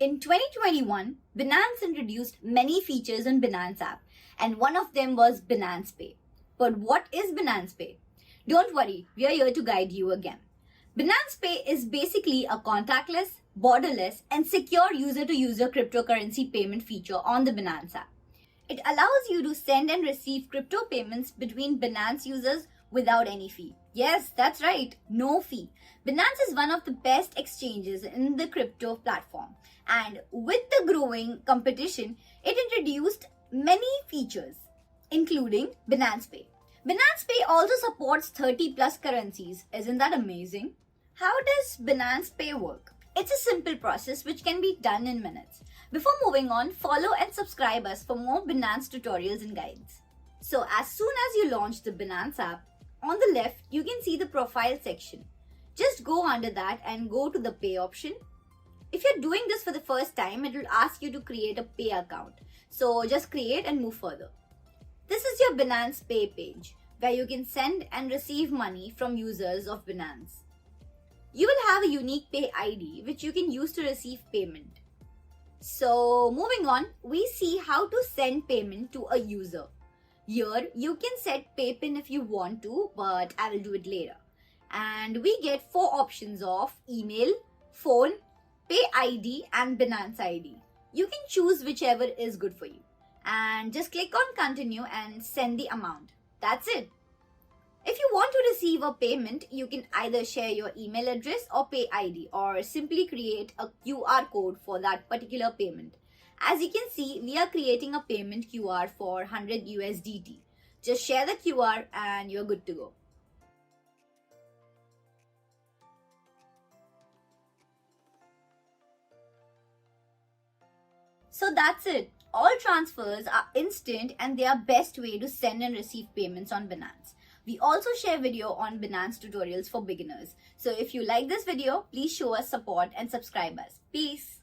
In 2021, Binance introduced many features on Binance app, and one of them was Binance Pay. But what is Binance Pay? Don't worry, we are here to guide you again. Binance Pay is basically a contactless, borderless, and secure user-to-user cryptocurrency payment feature on the Binance app. It allows you to send and receive crypto payments between Binance users without any fee. Yes, that's right, no fee. Binance is one of the best exchanges in the crypto platform, and with the growing competition, it introduced many features, including Binance Pay. Binance Pay also supports 30 plus currencies. Isn't that amazing? How does Binance Pay work? It's a simple process which can be done in minutes. Before moving on, follow and subscribe us for more Binance tutorials and guides. So as soon as you launch the Binance app, on the left, you can see the profile section. Just go under that and go to the pay option. If you're doing this for the first time, it will ask you to create a pay account. So just create and move further. This is your Binance Pay page, where you can send and receive money from users of Binance. You will have a unique pay ID which you can use to receive payment. So moving on, we see how to send payment to a user. Here, you can set pay pin if you want to, but I will do it later. And we get 4 options of email, phone, pay ID and Binance ID. You can choose whichever is good for you. And just click on continue and send the amount. That's it. If you want to receive a payment, you can either share your email address or pay ID, or simply create a QR code for that particular payment. As you can see, we are creating a payment QR for 100 USDT. Just share the QR and you're good to go. So that's it. All transfers are instant and they are best way to send and receive payments on Binance. We also share video on Binance tutorials for beginners. So if you like this video, please show us support and subscribe us. Peace.